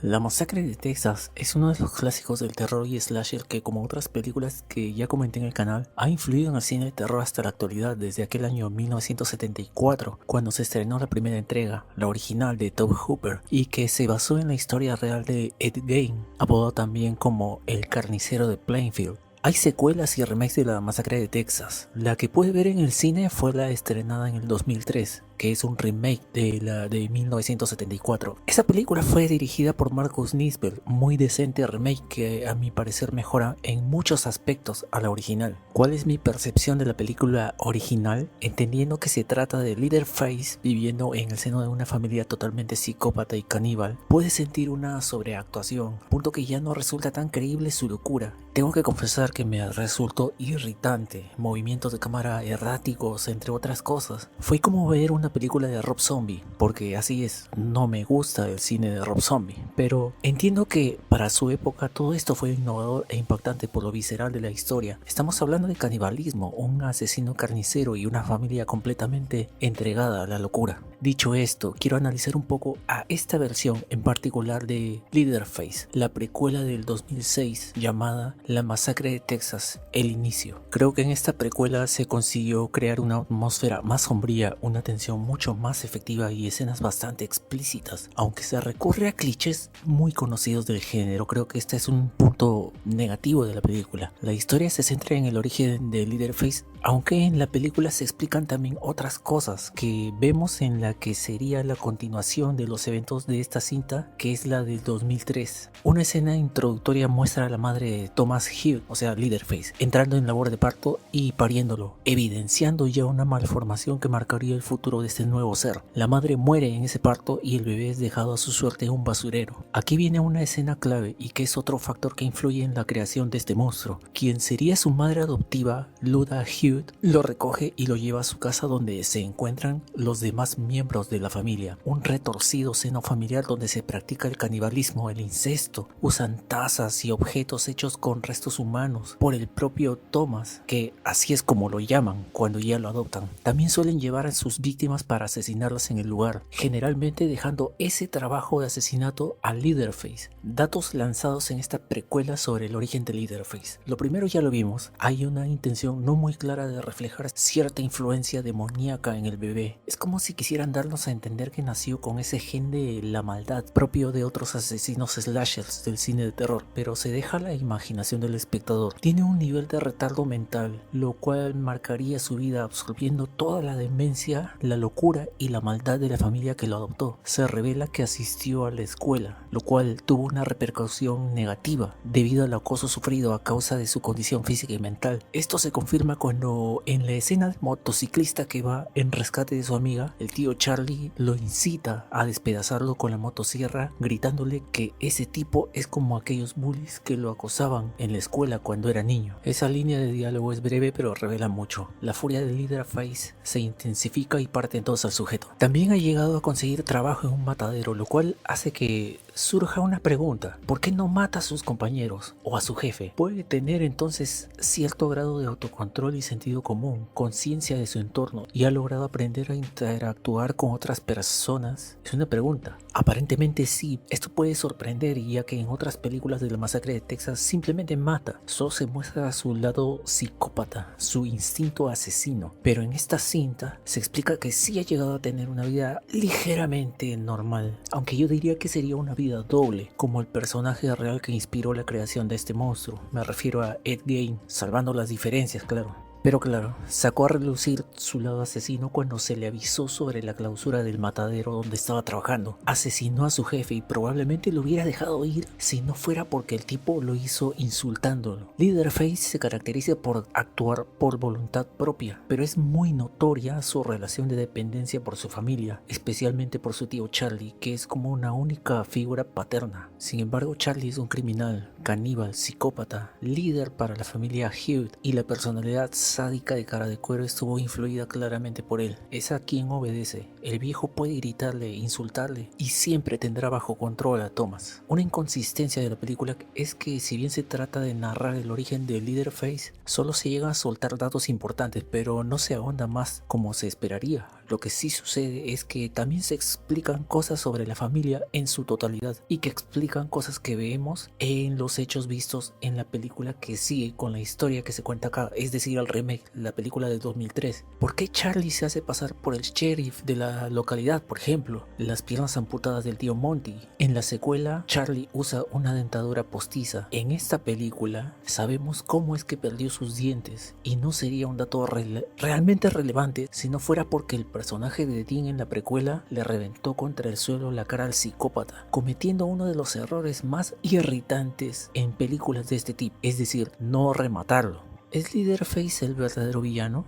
La Masacre de Texas es uno de los clásicos del terror y slasher que, como otras películas que ya comenté en el canal, ha influido en el cine de terror hasta la actualidad desde aquel año 1974, cuando se estrenó la primera entrega, la original de Tobe Hooper, y que se basó en la historia real de Ed Gein, apodado también como el carnicero de Plainfield. Hay secuelas y remakes de la Masacre de Texas. La que pude ver en el cine fue la estrenada en el 2003, que es un remake de la de 1974. Esa película fue dirigida por Marcus Nispel, muy decente remake que a mi parecer mejora en muchos aspectos a la original. ¿Cuál es mi percepción de la película original? Entendiendo que se trata de Leatherface viviendo en el seno de una familia totalmente psicópata y caníbal, puedes sentir una sobreactuación, punto que ya no resulta tan creíble su locura. Tengo que confesar que me resultó irritante, movimientos de cámara erráticos, entre otras cosas. Fue como ver una película de Rob Zombie, porque así es, no me gusta el cine de Rob Zombie, pero entiendo que para su época todo esto fue innovador e impactante por lo visceral de la historia. Estamos hablando de canibalismo, un asesino carnicero y una familia completamente entregada a la locura. Dicho esto, quiero analizar un poco a esta versión en particular de Leatherface, la precuela del 2006 llamada La Masacre de Texas, el inicio. Creo que en esta precuela se consiguió crear una atmósfera más sombría, una tensión mucho más efectiva y escenas bastante explícitas. Aunque se recurre a clichés muy conocidos del género, creo que este es un punto negativo de la película. La historia se centra en el origen de Leatherface, aunque en la película se explican también otras cosas que vemos en la que sería la continuación de los eventos de esta cinta, que es la del 2003. Una escena introductoria muestra a la madre de Thomas Hewitt, o sea Leatherface, entrando en labor de parto y pariéndolo, evidenciando ya una malformación que marcaría el futuro de este nuevo ser. La madre muere en ese parto y el bebé es dejado a su suerte en un basurero. Aquí viene una escena clave y que es otro factor que influye en la creación de este monstruo. Quien sería su madre adoptiva, Luda Hewitt, lo recoge y lo lleva a su casa donde se encuentran los demás miembros de la familia. Un retorcido seno familiar donde se practica el canibalismo, el incesto. Usan tazas y objetos hechos con restos humanos por el propio Thomas, que así es como lo llaman cuando ya lo adoptan. También suelen llevar a sus víctimas para asesinarlas en el lugar, generalmente dejando ese trabajo de asesinato a Leatherface. Datos lanzados en esta precuela sobre el origen de Leatherface. Lo primero ya lo vimos, hay una intención no muy clara de reflejar cierta influencia demoníaca en el bebé. Es como si quisieran darnos a entender que nació con ese gen de la maldad propio de otros asesinos slashers del cine de terror, pero se deja a la imaginación del espectador. Tiene un nivel de retardo mental, lo cual marcaría su vida absorbiendo toda la demencia, la locura y la maldad de la familia que lo adoptó. Se revela que asistió a la escuela, lo cual tuvo una repercusión negativa debido al acoso sufrido a causa de su condición física y mental. Esto se confirma cuando en la escena del motociclista que va en rescate de su amiga, el tío Charlie lo incita a despedazarlo con la motosierra, gritándole que ese tipo es como aquellos bullies que lo acosaban en la escuela cuando era niño. Esa línea de diálogo es breve pero revela mucho. La furia de Leatherface se intensifica y parte entonces al sujeto. También ha llegado a conseguir trabajo en un matadero, lo cual hace que surja una pregunta: ¿por qué no mata a sus compañeros o a su jefe? Puede tener entonces cierto grado de autocontrol y sentido común, conciencia de su entorno, y ha logrado aprender a interactuar con otras personas. Es una pregunta. Aparentemente sí, esto puede sorprender, ya que en otras películas de la Masacre de Texas simplemente mata, solo se muestra su lado psicópata, su instinto asesino, pero en esta cinta se explica que sí ha llegado a tener una vida ligeramente normal, aunque yo diría que sería una vida doble, como el personaje real que inspiró la creación de este monstruo. Me refiero a Ed Gein, salvando las diferencias, claro. Pero claro, sacó a relucir su lado asesino cuando se le avisó sobre la clausura del matadero donde estaba trabajando. Asesinó a su jefe y probablemente lo hubiera dejado ir si no fuera porque el tipo lo hizo insultándolo. Leatherface se caracteriza por actuar por voluntad propia, pero es muy notoria su relación de dependencia por su familia, especialmente por su tío Charlie, que es como una única figura paterna. Sin embargo, Charlie es un criminal, caníbal, psicópata, líder para la familia Hewitt, y la personalidad sádica de cara de cuero estuvo influida claramente por él. Es a quien obedece. El viejo puede gritarle, insultarle y siempre tendrá bajo control a Thomas. Una inconsistencia de la película es que si bien se trata de narrar el origen de Leatherface, solo se llegan a soltar datos importantes, pero no se ahonda más como se esperaría. Lo que sí sucede es que también se explican cosas sobre la familia en su totalidad y que explican cosas que vemos en los hechos vistos en la película que sigue con la historia que se cuenta acá, es decir, el remake, la película de 2003. ¿Por qué Charlie se hace pasar por el sheriff de la localidad, por ejemplo? Las piernas amputadas del tío Monty. En la secuela, Charlie usa una dentadura postiza. En esta película sabemos cómo es que perdió sus dientes y no sería un dato realmente relevante si no fuera porque el personaje de Dean en la precuela le reventó contra el suelo la cara al psicópata, cometiendo uno de los errores más irritantes en películas de este tipo, es decir, no rematarlo. ¿Es Leatherface el verdadero villano?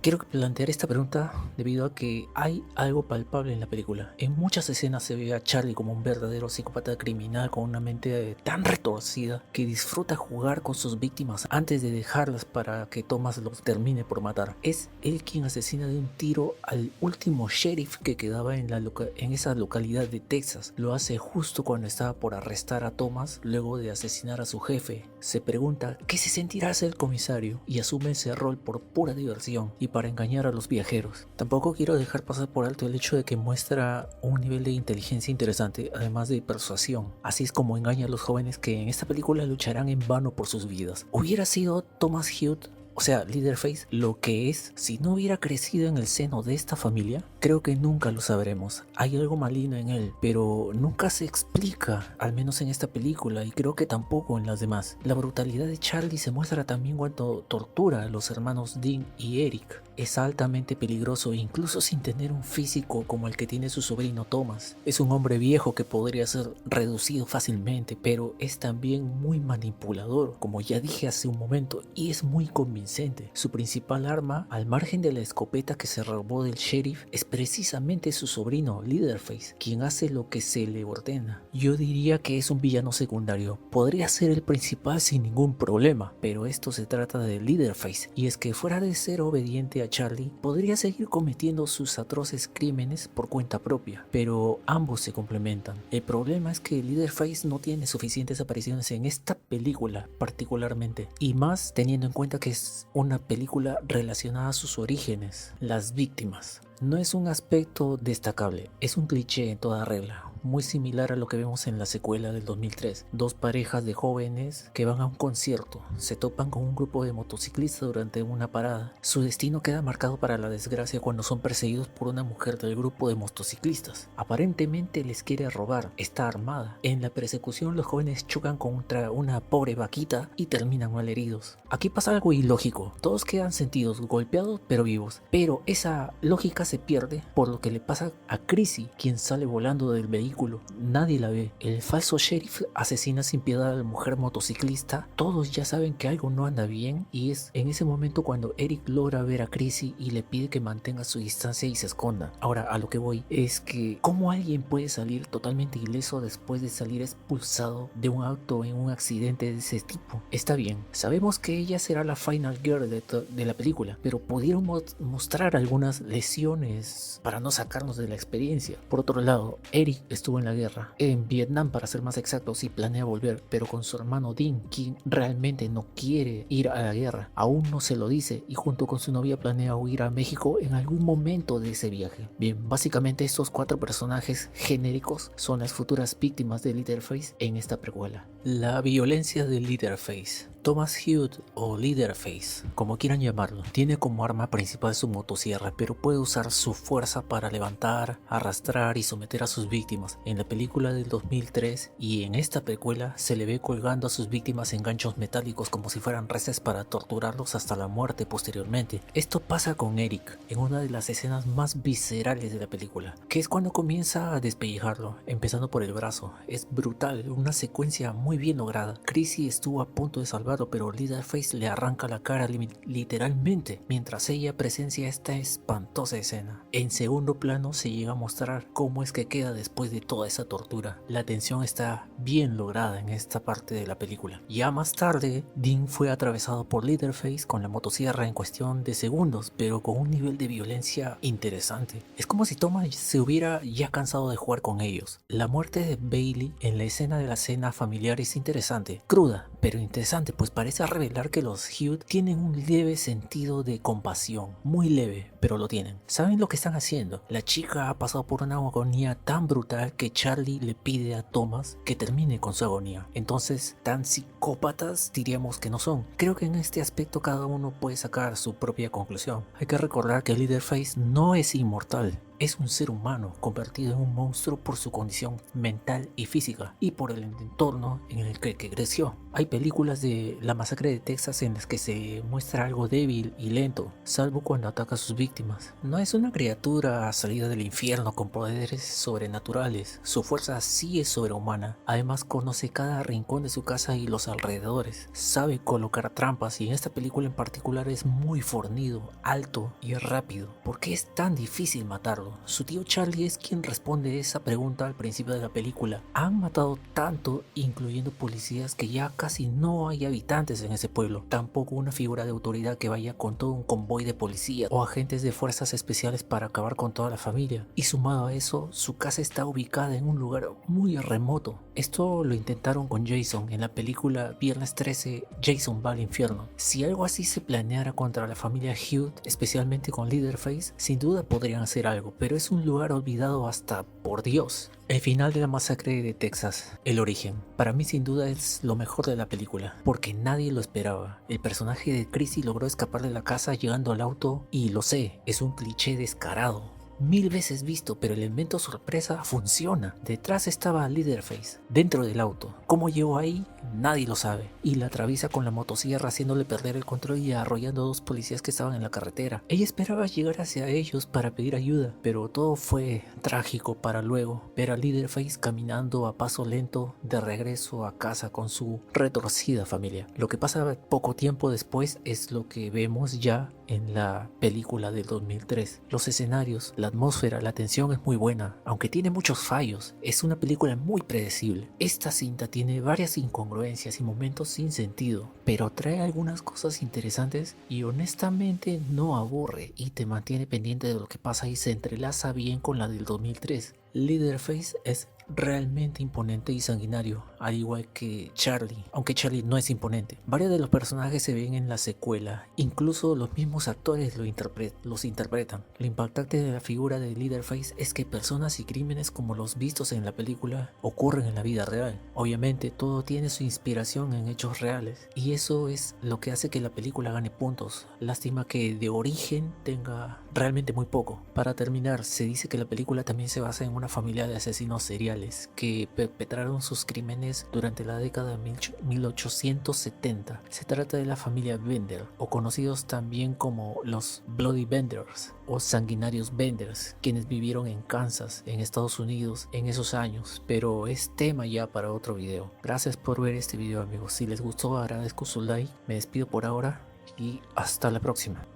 Quiero plantear esta pregunta debido a que hay algo palpable en la película. En muchas escenas se ve a Charlie como un verdadero psicópata criminal con una mente tan retorcida que disfruta jugar con sus víctimas antes de dejarlas para que Thomas los termine por matar. Es él quien asesina de un tiro al último sheriff que quedaba en esa localidad de Texas. Lo hace justo cuando estaba por arrestar a Thomas luego de asesinar a su jefe. Se pregunta ¿qué se sentirá ser el comisario? Y asume ese rol por pura diversión y para engañar a los viajeros. Tampoco quiero dejar pasar por alto el hecho de que muestra un nivel de inteligencia interesante, además de persuasión. Así es como engaña a los jóvenes que en esta película lucharán en vano por sus vidas. ¿Hubiera sido Thomas Hewitt, o sea, Leatherface, lo que es si no hubiera crecido en el seno de esta familia? Creo que nunca lo sabremos. Hay algo maligno en él, pero nunca se explica, al menos en esta película, y creo que tampoco en las demás. La brutalidad de Charlie se muestra también cuando tortura a los hermanos Dean y Eric. Es altamente peligroso, incluso sin tener un físico como el que tiene su sobrino Thomas. Es un hombre viejo que podría ser reducido fácilmente, pero es también muy manipulador, como ya dije hace un momento, y es muy convincente. Su principal arma, al margen de la escopeta que se robó del sheriff, es precisamente su sobrino Leatherface, quien hace lo que se le ordena. Yo diría que es un villano secundario, podría ser el principal sin ningún problema, pero esto se trata de Leatherface, y es que fuera de ser obediente a Charlie, podría seguir cometiendo sus atroces crímenes por cuenta propia, pero ambos se complementan. El problema es que Leatherface no tiene suficientes apariciones en esta película particularmente, y más teniendo en cuenta que es una película relacionada a sus orígenes, las víctimas. No es un aspecto destacable, es un cliché en toda regla. Muy similar a lo que vemos en la secuela del 2003. Dos parejas de jóvenes que van a un concierto, se topan con un grupo de motociclistas durante una parada. Su destino queda marcado para la desgracia cuando son perseguidos por una mujer del grupo de motociclistas. Aparentemente les quiere robar, está armada. En la persecución los jóvenes chocan contra una pobre vaquita y terminan mal heridos. Aquí pasa algo ilógico, todos quedan sentidos, golpeados pero vivos, pero esa lógica se pierde por lo que le pasa a Chrissy, quien sale volando del vehículo. Nadie la ve. El falso sheriff asesina sin piedad a la mujer motociclista. Todos ya saben que algo no anda bien y es en ese momento cuando Eric logra ver a Chrissy y le pide que mantenga su distancia y se esconda. Ahora, a lo que voy es que ¿cómo alguien puede salir totalmente ileso después de salir expulsado de un auto en un accidente de ese tipo? Está bien, sabemos que ella será la final girl de la película, pero pudieron mostrar algunas lesiones para no sacarnos de la experiencia. Por otro lado, Eric estuvo en la guerra, en Vietnam para ser más exactos, y planea volver, pero con su hermano Dean, quien realmente no quiere ir a la guerra, aún no se lo dice, y junto con su novia planea huir a México en algún momento de ese viaje. Bien, básicamente estos cuatro personajes genéricos son las futuras víctimas de Leatherface en esta precuela. La violencia de Leatherface. Thomas Hewitt o Leatherface, como quieran llamarlo, tiene como arma principal su motosierra, pero puede usar su fuerza para levantar, arrastrar y someter a sus víctimas. En la película del 2003 y en esta precuela se le ve colgando a sus víctimas en ganchos metálicos como si fueran reses para torturarlos hasta la muerte posteriormente. Esto pasa con Eric en una de las escenas más viscerales de la película, que es cuando comienza a despellejarlo, empezando por el brazo. Es brutal, una secuencia muy bien lograda. Chrissy estuvo a punto de salvar, pero Leatherface le arranca la cara literalmente mientras ella presencia esta espantosa escena. En segundo plano se llega a mostrar cómo es que queda después de toda esa tortura. La tensión está bien lograda en esta parte de la película. Ya más tarde, Dean fue atravesado por Leatherface con la motosierra en cuestión de segundos, pero con un nivel de violencia interesante. Es como si Thomas se hubiera ya cansado de jugar con ellos. La muerte de Bailey en la escena de la cena familiar es interesante, cruda, pero interesante, pues parece revelar que los Hughes tienen un leve sentido de compasión, muy leve, pero lo tienen. Saben lo que están haciendo. La chica ha pasado por una agonía tan brutal que Charlie le pide a Thomas que termine con su agonía. Entonces, tan psicópatas diríamos que no son. Creo que en este aspecto cada uno puede sacar su propia conclusión. Hay que recordar que Leatherface no es inmortal. Es un ser humano convertido en un monstruo por su condición mental y física y por el entorno en el que creció. Hay películas de La Masacre de Texas en las que se muestra algo débil y lento, salvo cuando ataca a sus víctimas. No es una criatura salida del infierno con poderes sobrenaturales. Su fuerza sí es sobrehumana. Además conoce cada rincón de su casa y los alrededores. Sabe colocar trampas y en esta película en particular es muy fornido, alto y rápido. ¿Por qué es tan difícil matarlo? Su tío Charlie es quien responde esa pregunta al principio de la película. Han matado tanto, incluyendo policías, que ya casi no hay habitantes en ese pueblo. Tampoco una figura de autoridad que vaya con todo un convoy de policías o agentes de fuerzas especiales para acabar con toda la familia. Y sumado a eso, su casa está ubicada en un lugar muy remoto. Esto lo intentaron con Jason en la película Viernes 13, Jason va al infierno. Si algo así se planeara contra la familia Hughes, especialmente con Leatherface, sin duda podrían hacer algo, pero es un lugar olvidado hasta por Dios. El final de La Masacre de Texas, el origen, para mí sin duda es lo mejor de la película, porque nadie lo esperaba. El personaje de Chrissy logró escapar de la casa llegando al auto y lo sé, es un cliché descarado. 1000 veces visto, pero el elemento sorpresa funciona. Detrás estaba Leatherface, dentro del auto. ¿Cómo llegó ahí? Nadie lo sabe. Y la atraviesa con la motosierra haciéndole perder el control y arrollando a 2 policías que estaban en la carretera. Ella esperaba llegar hacia ellos para pedir ayuda, pero todo fue trágico para luego ver a Leatherface caminando a paso lento de regreso a casa con su retorcida familia. Lo que pasa poco tiempo después es lo que vemos ya en la película del 2003. Los escenarios, la atmósfera, la tensión es muy buena, aunque tiene muchos fallos. Es una película muy predecible. Esta cinta tiene varias incongruencias y momentos sin sentido, pero trae algunas cosas interesantes y honestamente no aburre y te mantiene pendiente de lo que pasa y se entrelaza bien con la del 2003. Leatherface es realmente imponente y sanguinario, al igual que Charlie, aunque Charlie no es imponente. Varios de los personajes se ven en la secuela, incluso los mismos actores los interpretan. Lo impactante de la figura de Leatherface es que personas y crímenes como los vistos en la película ocurren en la vida real. Obviamente todo tiene su inspiración en hechos reales y eso es lo que hace que la película gane puntos. Lástima que de origen tenga realmente muy poco. Para terminar, se dice que la película también se basa en una familia de asesinos seriales que perpetraron sus crímenes durante la década de 1870. Se trata de la familia Bender, o conocidos también como los Bloody Benders o sanguinarios Benders, quienes vivieron en Kansas, en Estados Unidos, en esos años, pero es tema ya para otro video. Gracias por ver este video, amigos. Si les gustó, agradezco su like. Me despido por ahora y hasta la próxima.